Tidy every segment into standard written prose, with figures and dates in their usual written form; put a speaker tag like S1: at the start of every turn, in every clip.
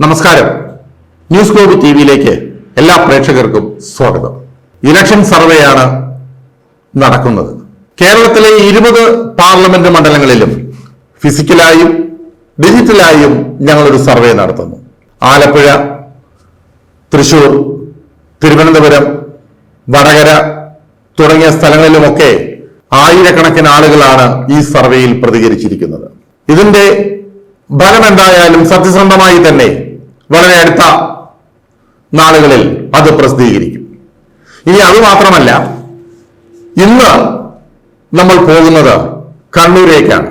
S1: നമസ്കാരം. News globe ടിവിയിലേക്ക് എല്ലാ പ്രേക്ഷകർക്കും സ്വാഗതം. ഇലക്ഷൻ സർവേയാണ് നടക്കുന്നത്. കേരളത്തിലെ 20 പാർലമെന്റ് മണ്ഡലങ്ങളിലും ഫിസിക്കലായും ഡിജിറ്റലായും ഞങ്ങളൊരു സർവേ നടത്തുന്നു. ആലപ്പുഴ, തൃശൂർ, തിരുവനന്തപുരം, വടകര തുടങ്ങിയ സ്ഥലങ്ങളിലുമൊക്കെ ആയിരക്കണക്കിന് ആളുകളാണ് ഈ സർവേയിൽ പ്രതികരിച്ചിരിക്കുന്നത്. ഇതിന്റെ ഫലം എന്തായാലും സത്യസന്ധമായി തന്നെ വളരെ അടുത്ത നാളുകളിൽ അത് പ്രസിദ്ധീകരിക്കും. ഇനി അതുമാത്രമല്ല, ഇന്ന് നമ്മൾ പോകുന്നത് കണ്ണൂരേക്കാണ്.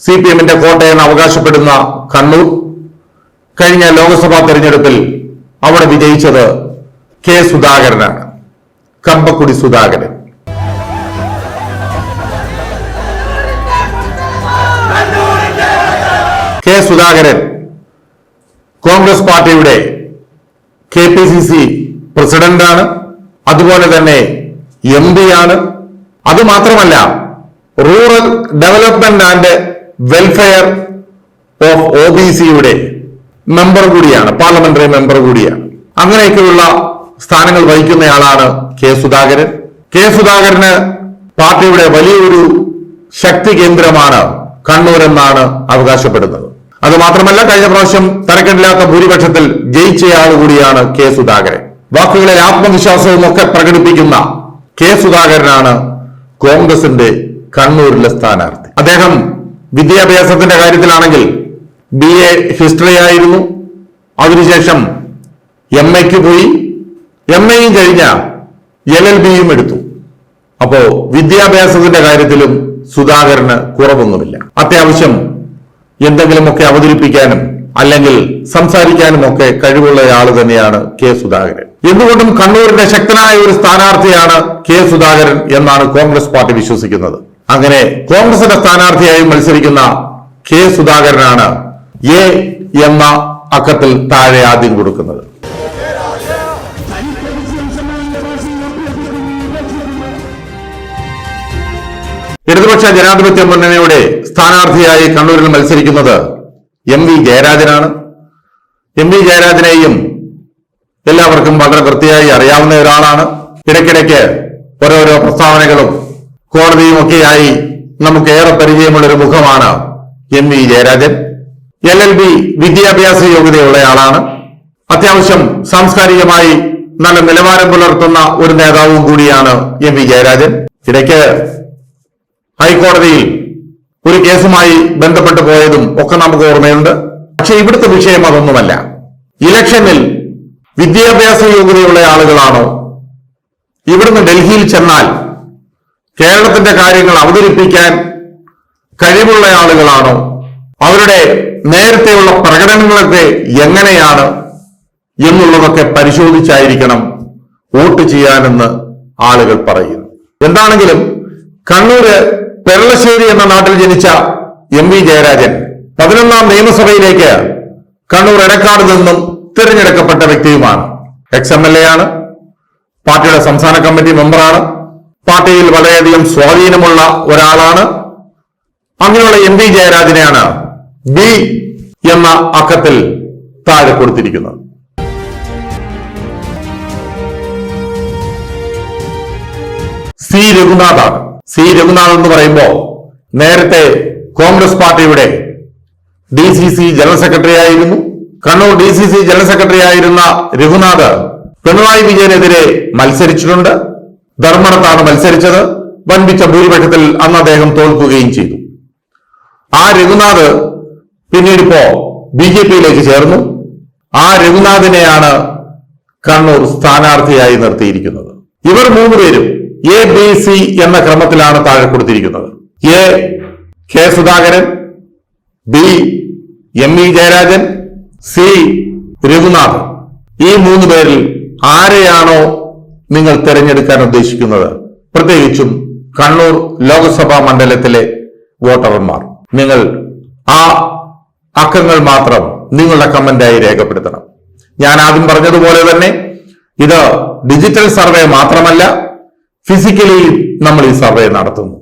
S1: CPM-ന്റെ കോട്ടയെന്ന് അവകാശപ്പെടുന്ന കണ്ണൂർ കഴിഞ്ഞ ലോക്സഭാ തെരഞ്ഞെടുപ്പിൽ അവിടെ വിജയിച്ചത് കെ സുധാകരനാണ്. കമ്പക്കുടി സുധാകരൻ. കെ സുധാകരൻ കോൺഗ്രസ് പാർട്ടിയുടെ KPCC പ്രസിഡന്റാണ്. അതുപോലെ തന്നെ MP ആണ്. അതുമാത്രമല്ല, rural development and welfare of OBCയുടെ member കൂടിയാണ്, പാർലമെന്ററി മെമ്പർ കൂടിയാണ്. അങ്ങനെയൊക്കെയുള്ള സ്ഥാനങ്ങൾ വഹിക്കുന്നയാളാണ് കെ സുധാകരൻ. കെ സുധാകരന് പാർട്ടിയുടെ വലിയൊരു ശക്തി കേന്ദ്രമാണ് കണ്ണൂർ എന്നാണ് അവകാശപ്പെടുന്നത്. അതുമാത്രമല്ല, കഴിഞ്ഞ പ്രാവശ്യം തരക്കേടില്ലാത്ത ഭൂരിപക്ഷത്തിൽ ജയിച്ചയാൾ കൂടിയാണ് കെ സുധാകരൻ. വാക്കുകളിൽ ആത്മവിശ്വാസവും ഒക്കെ പ്രകടിപ്പിക്കുന്ന കെ സുധാകരനാണ് കോൺഗ്രസിന്റെ കണ്ണൂരിലെ സ്ഥാനാർത്ഥി. അദ്ദേഹം വിദ്യാഭ്യാസത്തിന്റെ കാര്യത്തിലാണെങ്കിൽ BA ഹിസ്റ്ററി ആയിരുന്നു. അതിനുശേഷം MA-ക്ക് പോയി. MA-യും കഴിഞ്ഞ LLB-യും എടുത്തു. അപ്പോ വിദ്യാഭ്യാസത്തിന്റെ കാര്യത്തിലും സുധാകരന് കുറവൊന്നുമില്ല. അത്യാവശ്യം എന്തെങ്കിലുമൊക്കെ അവതരിപ്പിക്കാനും അല്ലെങ്കിൽ സംസാരിക്കാനും ഒക്കെ കഴിവുള്ള ആൾ തന്നെയാണ് കെ സുധാകരൻ. എന്തുകൊണ്ടും കണ്ണൂരിന്റെ ശക്തനായ ഒരു സ്ഥാനാർത്ഥിയാണ് കെ സുധാകരൻ എന്നാണ് കോൺഗ്രസ് പാർട്ടി വിശ്വസിക്കുന്നത്. അങ്ങനെ കോൺഗ്രസിന്റെ സ്ഥാനാർത്ഥിയായി മത്സരിക്കുന്ന കെ സുധാകരനാണ് A എന്ന അക്കത്തിൽ താഴെ ആദ്യം കൊടുക്കുന്നത്. ഇടതുപക്ഷ ജനാധിപത്യ മുന്നണിയുടെ സ്ഥാനാർത്ഥിയായി കണ്ണൂരിൽ മത്സരിക്കുന്നത് MV ജയരാജനാണ്. MV ജയരാജനെയും എല്ലാവർക്കും വളരെ വൃത്തിയായി അറിയാവുന്ന ഒരാളാണ്. ഇടയ്ക്കിടയ്ക്ക് ഓരോരോ പ്രസ്താവനകളും കോടതിയും ഒക്കെയായി നമുക്ക് ഏറെ പരിചയമുള്ള ഒരു മുഖമാണ് MV ജയരാജൻ. LLB വിദ്യാഭ്യാസ യോഗ്യതയുള്ളയാളാണ്. അത്യാവശ്യം സാംസ്കാരികമായി നല്ല നിലവാരം പുലർത്തുന്ന ഒരു നേതാവും കൂടിയാണ് MV ജയരാജൻ. ഇടയ്ക്ക് ഹൈക്കോടതിയിൽ ഒരു കേസുമായി ബന്ധപ്പെട്ട് പോയതും ഒക്കെ നമുക്ക് ഓർമ്മയുണ്ട്. പക്ഷെ ഇവിടുത്തെ വിഷയം അതൊന്നുമല്ല. ഇലക്ഷനിൽ വിദ്യാഭ്യാസ യോഗ്യതയുള്ള ആളുകളാണോ, ഇവിടുന്ന് ഡൽഹിയിൽ ചെന്നാൽ കേരളത്തിന്റെ കാര്യങ്ങൾ അവതരിപ്പിക്കാൻ കഴിവുള്ള ആളുകളാണോ, അവരുടെ നേരത്തെയുള്ള പ്രകടനങ്ങളൊക്കെ എങ്ങനെയാണ് എന്നുള്ളതൊക്കെ പരിശോധിച്ചായിരിക്കണം വോട്ട് ചെയ്യാനെന്ന് ആളുകൾ പറയുന്നു. എന്താണെങ്കിലും കണ്ണൂര് പെരളശ്ശേരി എന്ന നാട്ടിൽ ജനിച്ച MV ജയരാജൻ 11ാം നിയമസഭയിലേക്ക് കണ്ണൂർ എടക്കാട് നിന്നും തിരഞ്ഞെടുക്കപ്പെട്ട വ്യക്തിയുമാണ്. XMLA ആണ്. പാർട്ടിയുടെ സംസ്ഥാന കമ്മിറ്റി മെമ്പറാണ്. പാർട്ടിയിൽ വളരെയധികം സ്വാധീനമുള്ള ഒരാളാണ്. അങ്ങനെയുള്ള MV ജയരാജനെയാണ് B എന്ന അക്കത്തിൽ താഴെ കൊടുത്തിരിക്കുന്നത്. C രഘുനാഥാണ്. C രഘുനാഥ് എന്ന് പറയുമ്പോ നേരത്തെ കോൺഗ്രസ് പാർട്ടിയുടെ DCC ജനറൽ സെക്രട്ടറി ആയിരുന്നു. കണ്ണൂർ DCC ജനറൽ സെക്രട്ടറി ആയിരുന്ന രഘുനാഥ് പിണറായി വിജയനെതിരെ മത്സരിച്ചിട്ടുണ്ട്. ധർമ്മടത്താണ് മത്സരിച്ചത്. വൻപിച്ച ഭൂരിപക്ഷത്തിൽ അന്ന് അദ്ദേഹം തോൽക്കുകയും ചെയ്തു. ആ രഘുനാഥ് പിന്നീടിപ്പോ BJP-യിലേക്ക് ചേർന്നു. ആ രഘുനാഥിനെയാണ് കണ്ണൂർ സ്ഥാനാർത്ഥിയായി നിർത്തിയിരിക്കുന്നത്. ഇവർ മൂന്നുപേരും ABC എന്ന ക്രമത്തിലാണ് താഴെ കൊടുത്തിരിക്കുന്നത്. A K Sudhakaran, B MV Jayarajan, C Raghunath. ഈ മൂന്ന് പേരിൽ ആരെയാണോ നിങ്ങൾ തിരഞ്ഞെടുക്കാൻ ഉദ്ദേശിക്കുന്നത്, പ്രത്യേകിച്ചും കണ്ണൂർ ലോക്സഭാ മണ്ഡലത്തിലെ വോട്ടർമാർ, നിങ്ങൾ ആ അക്കങ്ങൾ മാത്രം നിങ്ങളുടെ കമന്റായി രേഖപ്പെടുത്തണം. ഞാൻ ആദ്യം പറഞ്ഞതുപോലെ തന്നെ ഇത് ഡിജിറ്റൽ സർവേ മാത്രമല്ല, ഫിസിക്കലി നമ്മൾ ഈ സർവേ നടത്തുന്നു.